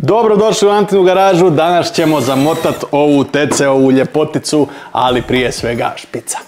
Dobrodošli u Antinu garažu, danas ćemo zamotat ovu TC-ovu ljepoticu, ali prije svega špica.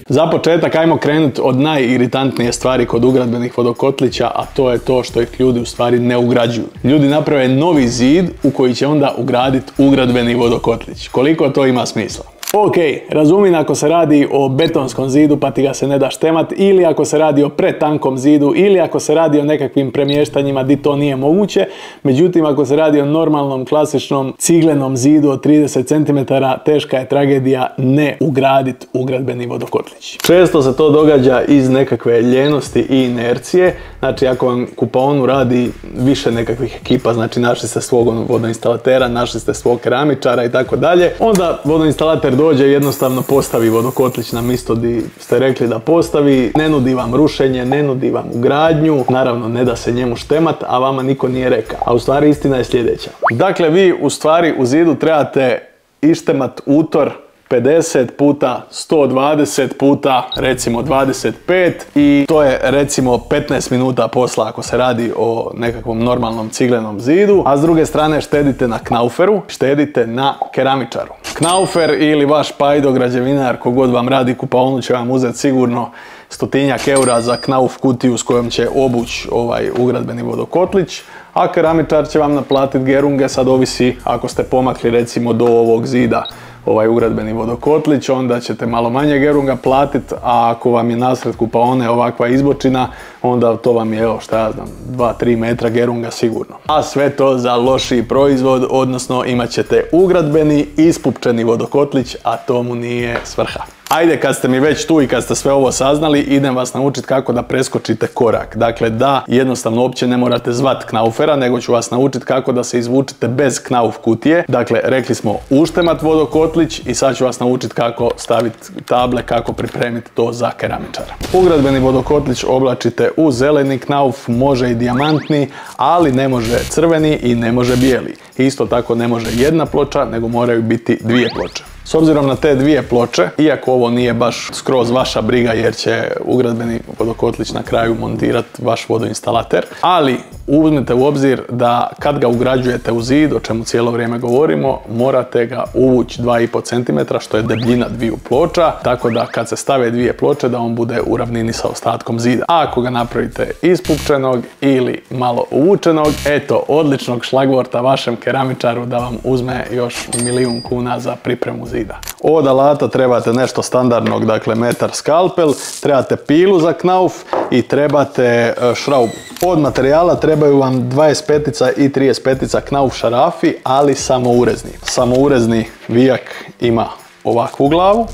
Za početak ajmo krenuti od najiritantnije stvari kod ugradbenih vodokotlića, a to je to što ih ljudi u stvari ne ugrađuju. Ljudi naprave novi zid u koji će onda ugraditi ugradbeni vodokotlić. Koliko to ima smisla? Ok, razumijem ako se radi o betonskom zidu pa ti ga se ne da štemat, ili ako se radi o pretankom zidu, ili ako se radi o nekakvim premještanjima di to nije moguće. Međutim, ako se radi o normalnom, klasičnom ciglenom zidu od 30 cm, teška je tragedija ne ugraditi ugradbeni vodokotlić. Često se to događa iz nekakve ljenosti i inercije. Znači, ako vam kupaonu radi više nekakvih ekipa, znači našli ste svog vodoinstalatera, našli ste svog keramičara i tako dalje, onda vodoinstalater dođe i jednostavno postavi vodokotlić na mjesto gdje ste rekli da postavi, ne nudi vam rušenje, ne nudi vam ugradnju, naravno ne da se njemu štemat, a vama niko nije rekao. A u stvari istina je sljedeća. Dakle, vi u stvari u zidu trebate ištemat utor 50 puta 120 puta recimo 25 i to je recimo 15 minuta posla ako se radi o nekakvom normalnom ciglenom zidu, a s druge strane štedite na knauferu, štedite na keramičaru. Knaufer ili vaš pajdo građevinar, kogod vam radi kupaonu, će vam uzeti sigurno 100-tinjak eura za knauf kutiju s kojom će obući ovaj ugradbeni vodokotlić, a keramičar će vam naplatiti gerunge, sad ovisi ako ste pomakli recimo do ovog zida ovaj ugradbeni vodokotlić, onda ćete malo manje gerunga platiti, a ako vam je nasred kupaone ovakva izbočina, onda to vam je, evo šta ja znam, 2-3 metra gerunga sigurno. A sve to za lošiji proizvod, odnosno imat ćete ugradbeni ispupčeni vodokotlić, a to mu nije svrha. Ajde, kad ste mi već tu i kad ste sve ovo saznali, idem vas naučiti kako da preskočite korak. Dakle, da jednostavno uopće ne morate zvat knaufera, nego ću vas naučiti kako da se izvučete bez knauf kutije. Dakle, rekli smo uštemat vodokotlić i sad ću vas naučiti kako staviti table, kako pripremiti to za keramičara. Ugradbeni vodokotlić oblačite u zeleni knauf, može i dijamantni, ali ne može crveni i ne može bijeli. Isto tako ne može jedna ploča, nego moraju biti dvije ploče. S obzirom na te dvije ploče, iako ovo nije baš skroz vaša briga jer će ugradbeni vodokotlić na kraju montirati vaš vodoinstalater, ali uzmite u obzir da kad ga ugrađujete u zid, o čemu cijelo vrijeme govorimo, morate ga uvući 2,5 cm, što je debljina dviju ploča, tako da kad se stave dvije ploče da on bude u ravnini sa ostatkom zida. A ako ga napravite ispupčenog ili malo uvučenog, eto, odličnog šlagvorta vašem keramičaru da vam uzme još 1.000.000 kuna za pripremu zida. Od alata trebate nešto standardnog, dakle metar skalpel, trebate pilu za knauf i trebate šraubu. Od materijala trebaju vam 25 i 35 knauf šarafi, ali samourezni. Samourezni vijak ima ovakvu glavu,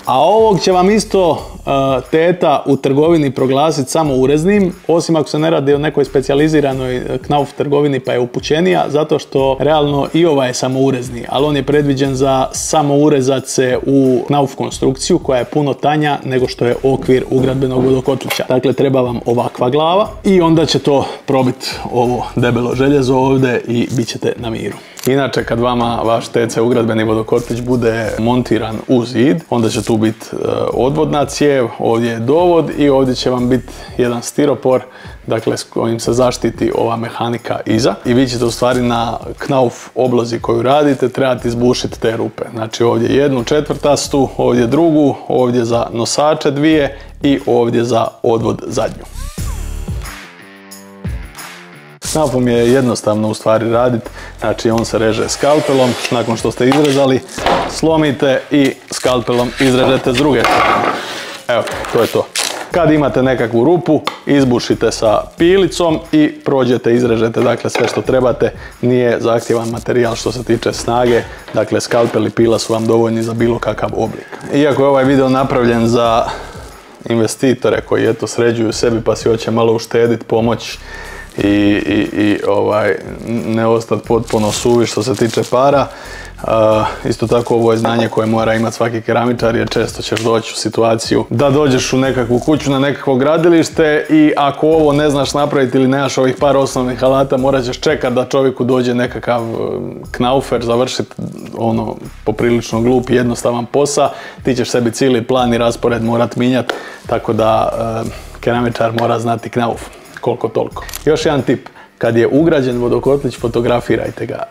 a ovog će vam isto teta u trgovini proglasiti samoureznim, osim ako se ne radi o nekoj specijaliziranoj knauf trgovini pa je upućenija, zato što realno i ovaj je samourezni, ali on je predviđen za samourezat se u knauf konstrukciju koja je puno tanja nego što je okvir ugradbenog vodokotlića. Dakle, treba vam ovakva glava i onda će to probiti ovo debelo željezo ovdje i bit ćete na miru. Inače, kad vama vaš TC ugradbeni vodokotlić bude montiran u zid, onda će tu biti odvodna cijev, ovdje je dovod i ovdje će vam biti jedan stiropor, dakle s kojim se zaštiti ova mehanika iza. I vi ćete u stvari na knauf oblozi koju radite trebati izbušiti te rupe. Znači ovdje jednu četvrtastu, ovdje drugu, ovdje za nosače dvije i ovdje za odvod zadnju. Knaufom je jednostavno u stvari raditi, znači on se reže skalpelom, nakon što ste izrezali, slomite i skalpelom izrežete s druge strane. Evo, to je to. Kad imate nekakvu rupu, izbušite sa pilicom i prođete, izrežete, dakle sve što trebate, nije zahtjevan materijal što se tiče snage, dakle skalpel i pila su vam dovoljni za bilo kakav oblik. Iako je ovaj video napravljen za investitore koji eto sređuju sebi pa si hoće malo uštediti, pomoć i ne ostati potpuno suvi što se tiče para. Isto tako ovo je znanje koje mora imati svaki keramičar, jer često ćeš doći u situaciju da dođeš u nekakvu kuću na nekakvo gradilište i ako ovo ne znaš napraviti ili nemaš ovih par osnovnih alata, morat ćeš čekati da čovjeku dođe nekakav knaufer, završiti ono poprilično glup i jednostavan posao, ti ćeš sebi cijeli plan i raspored morat mijenjati, tako da keramičar mora znati knauf, koliko toliko. Još jedan tip. Kad je ugrađen vodokotlić, fotografirajte ga,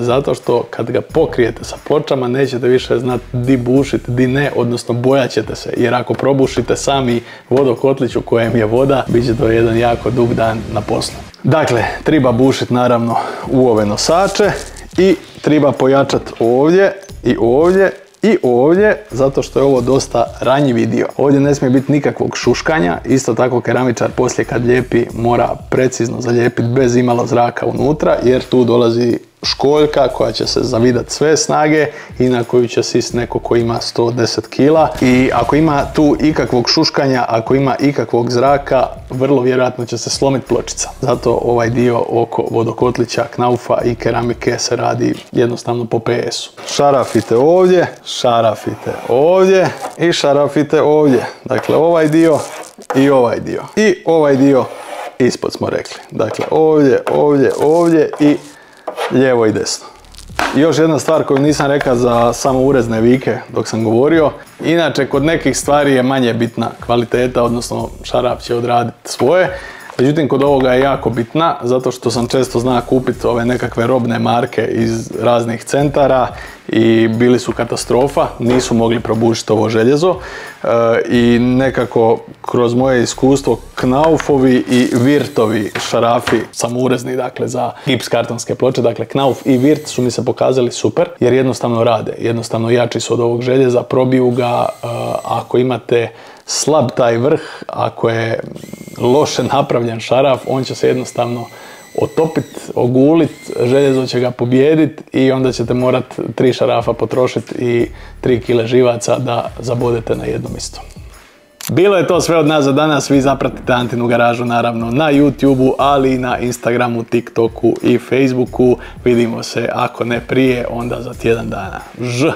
zato što kad ga pokrijete sa pločama nećete više znati di bušiti, di ne, odnosno bojat ćete se, jer ako probušite sami vodokotlić u kojem je voda, bit će to jedan jako dug dan na poslu. Dakle, treba bušiti naravno u ove nosače i treba pojačati ovdje i ovdje i ovdje, zato što je ovo dosta ranjivi dio. Ovdje ne smije biti nikakvog šuškanja, isto tako keramičar poslije kad lijepi mora precizno zalijepiti bez imalo zraka unutra, jer tu dolazi školjka koja će se zavidat sve snage i na koju će sist neko ko ima 110 kila. I ako ima tu ikakvog šuškanja, ako ima ikakvog zraka, vrlo vjerojatno će se slomiti pločica. Zato ovaj dio oko vodokotlića, knaufa i keramike se radi jednostavno po PS-u. Šarafite ovdje, šarafite ovdje i šarafite ovdje. Dakle, ovaj dio i ovaj dio. I ovaj dio ispod smo rekli. Dakle, ovdje, ovdje, ovdje i lijevo i desno. I još jedna stvar koju nisam rekao za samo urezne vike dok sam govorio. Inače, kod nekih stvari je manje bitna kvaliteta, odnosno šaraf će odraditi svoje. Međutim, kod ovoga je jako bitna, zato što sam često znao kupiti ove nekakve robne marke iz raznih centara i bili su katastrofa, nisu mogli probušiti ovo željezo i nekako kroz moje iskustvo knaufovi i virtovi šarafi samourezni, dakle za gips kartonske ploče, dakle knauf i virt su mi se pokazali super jer jednostavno rade, jednostavno jači su od ovog željeza, probiju ga. Ako imate slab taj vrh, ako je loše napravljen šaraf, on će se jednostavno otopiti, oguliti, željezo će ga pobijediti i onda ćete morati 3 šarafa potrošiti i 3 kile živaca da zabodete na jednom isto. Bilo je to sve od nas za danas. Vi zapratite Antinu garažu naravno na YouTubeu, ali i na Instagramu, TikToku i Facebooku. Vidimo se, ako ne prije, onda za tjedan dana. Ž!